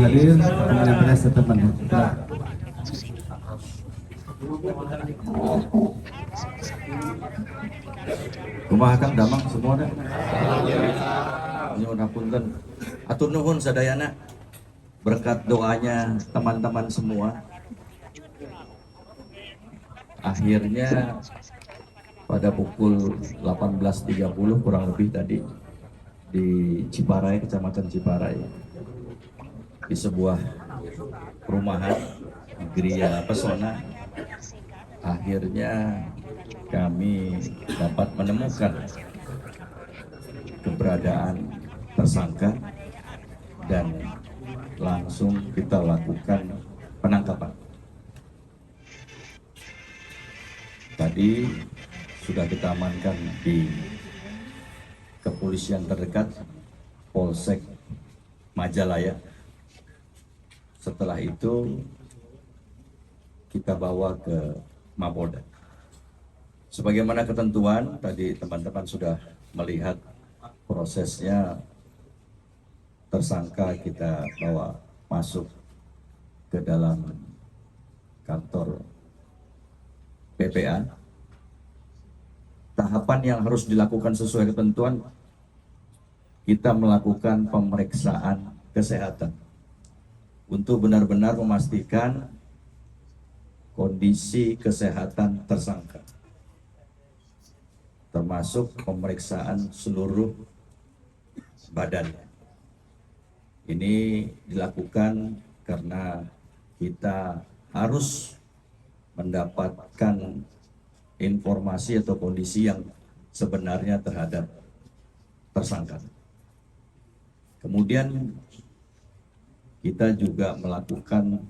hadir, pimpinan pers tetap menunggu. Kumaha Kang damang semua dah. Nyuwun hapunten. Atur nuhun sadayana. Berkat doanya teman-teman semua. Akhirnya pada pukul 18.30 kurang lebih tadi di Ciparai, Kecamatan Ciparai, di sebuah perumahan Gria Pesona, akhirnya kami dapat menemukan keberadaan tersangka dan langsung kita lakukan penangkapan. Tadi sudah kita amankan di kepolisian terdekat Polsek Majalaya. Setelah itu kita bawa ke Mapolda. Sebagaimana ketentuan tadi teman-teman sudah melihat prosesnya, tersangka kita bawa masuk ke dalam kantor PPA. Tahapan yang harus dilakukan sesuai ketentuan, kita melakukan pemeriksaan kesehatan untuk benar-benar memastikan kondisi kesehatan tersangka, termasuk pemeriksaan seluruh badannya. Ini dilakukan karena kita harus mendapatkan informasi atau kondisi yang sebenarnya terhadap tersangka. Kemudian kita juga melakukan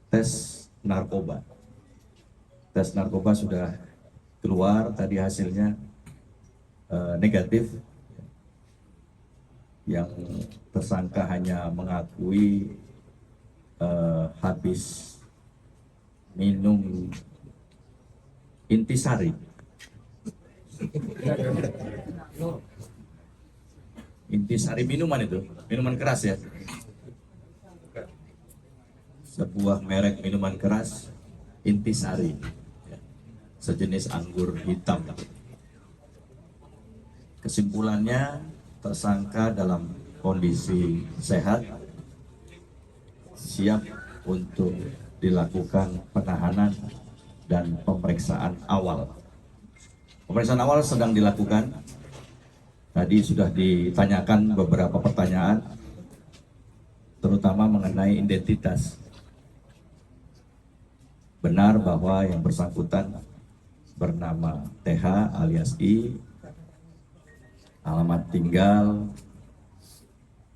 tes narkoba. Tes narkoba sudah keluar, tadi hasilnya negatif. Yang tersangka hanya mengakui habis minum intisari. Intisari minuman itu, minuman keras ya. Sebuah merek minuman keras, intisari. Sejenis anggur hitam. Kesimpulannya, tersangka dalam kondisi sehat, siap untuk dilakukan penahanan dan pemeriksaan awal. Pemeriksaan awal sedang dilakukan. Tadi sudah ditanyakan beberapa pertanyaan, terutama mengenai identitas. Benar bahwa yang bersangkutan bernama TH alias I, alamat tinggal,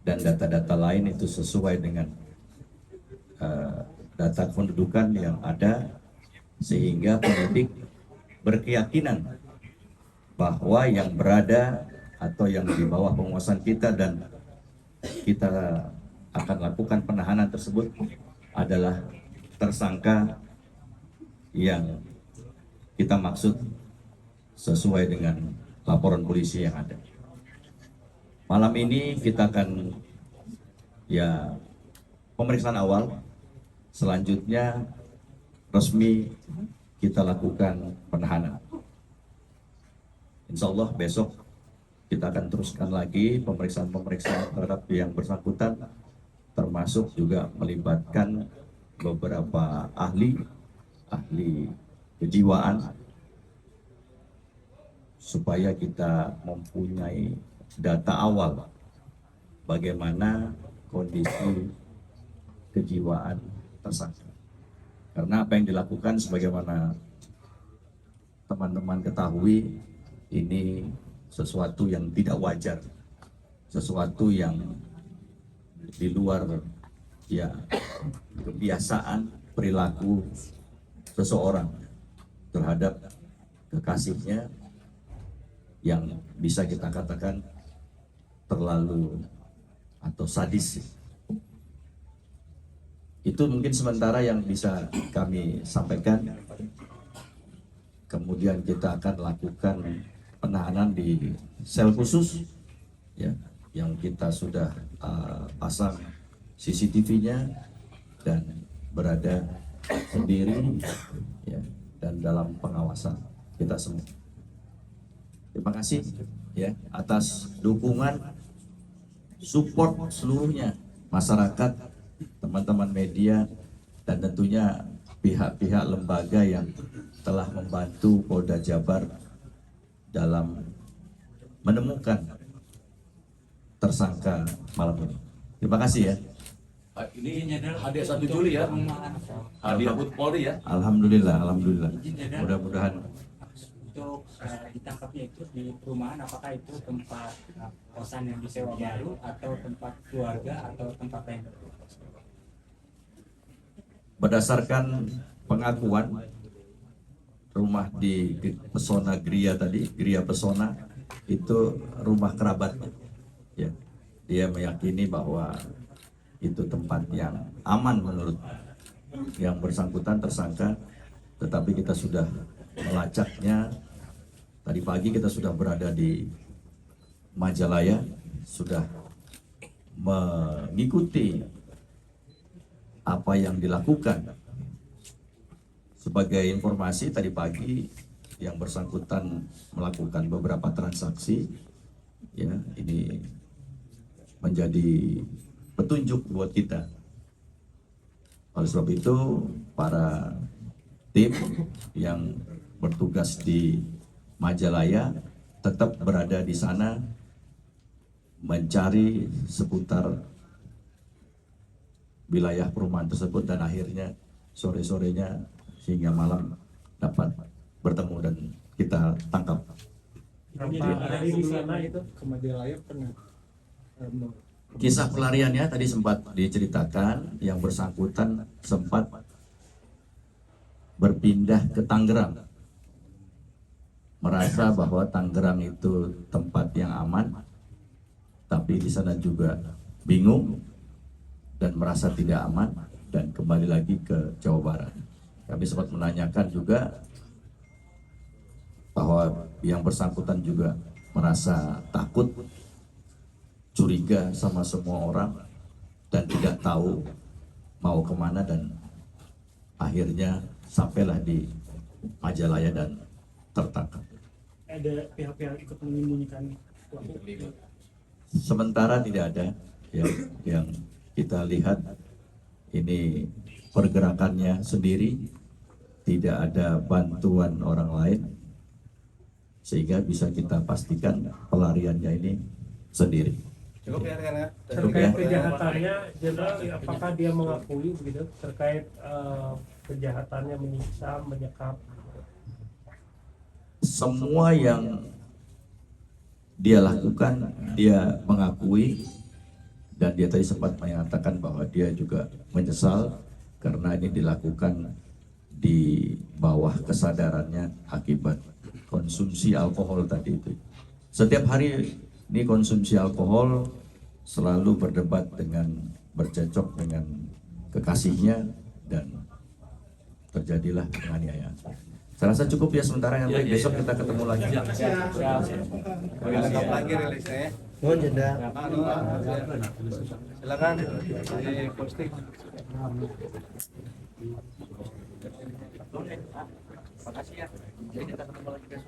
dan data-data lain itu sesuai dengan data kependudukan yang ada, sehingga penyidik berkeyakinan bahwa yang berada atau yang di bawah penguasaan kita dan kita akan lakukan penahanan tersebut adalah tersangka yang kita maksud sesuai dengan laporan polisi yang ada. Malam ini kita akan pemeriksaan awal, selanjutnya resmi kita lakukan penahanan. Insya Allah besok kita akan teruskan lagi pemeriksaan-pemeriksaan terhadap yang bersangkutan, termasuk juga melibatkan beberapa ahli kejiwaan, supaya kita mempunyai data awal bagaimana kondisi kejiwaan tersangka. Karena apa yang dilakukan sebagaimana teman-teman ketahui, ini sesuatu yang tidak wajar, sesuatu yang di luar kebiasaan perilaku seseorang terhadap kekasihnya, yang bisa kita katakan terlalu atau sadis. Itu mungkin sementara yang bisa kami sampaikan. Kemudian kita akan lakukan penahanan di sel khusus yang kita sudah pasang CCTV-nya dan berada sendiri ya, dan dalam pengawasan kita semua. Terima kasih ya atas dukungan, support seluruhnya masyarakat, teman-teman media, dan tentunya pihak-pihak lembaga yang telah membantu Polda Jabar dalam menemukan tersangka malam ini. Terima kasih ya. Ini hadiah 1 Juli ya, hadiah HUT Polri ya. Alhamdulillah, alhamdulillah. Mudah-mudahan Untuk ditangkapnya itu di perumahan, apakah itu tempat kosan yang disewa baru atau tempat keluarga atau tempat lain? berdasarkan pengakuan rumah di Pesona Gria tadi, Gria Pesona itu rumah kerabatnya. Ya, dia meyakini bahwa itu tempat yang aman menurut yang bersangkutan tersangka, tetapi kita sudah melacaknya. Tadi pagi kita sudah berada di Majalaya, sudah mengikuti apa yang dilakukan. Sebagai informasi, tadi pagi yang bersangkutan melakukan beberapa transaksi, ya ini menjadi petunjuk buat kita. Oleh sebab itu, para tim yang bertugas di Majalaya tetap berada di sana mencari seputar wilayah perumahan tersebut, dan akhirnya sore-sorenya hingga malam dapat bertemu dan kita tangkap. Dari di sana itu ke Majalaya pernah Kisah pelariannya tadi sempat diceritakan, yang bersangkutan sempat berpindah ke Tangerang, merasa bahwa Tangerang itu tempat yang aman, tapi di sana juga bingung dan merasa tidak aman dan kembali lagi ke Jawa Barat. Kami sempat menanyakan juga bahwa yang bersangkutan juga merasa takut, curiga sama semua orang dan tidak tahu mau kemana, dan akhirnya sampailah di Majalaya dan tertangkap. ada pihak-pihak ikut menyembunyikan pelaku. Sementara tidak ada yang kita lihat, ini pergerakannya sendiri, tidak ada bantuan orang lain, sehingga bisa kita pastikan pelariannya ini sendiri. Cukup ya rekan-rekan. Terkait kejahatannya, Jenderal, apakah dia mengakui begitu terkait kejahatannya menyiksa, menyekap? Semua yang dia lakukan, dia mengakui, dan dia tadi sempat menyatakan bahwa dia juga menyesal karena ini dilakukan di bawah kesadarannya akibat konsumsi alkohol tadi itu. Setiap hari ini konsumsi alkohol, selalu berdebat dengan, bercekcok dengan kekasihnya, dan terjadilah penganiayaan. Saya rasa cukup ya sementara, yang baik, besok kita ketemu lagi. Lengkap lagi rilisnya ya. Nuhun jeda. Silakan di posting. Makasih ya. Jadi kita ketemu lagi besok.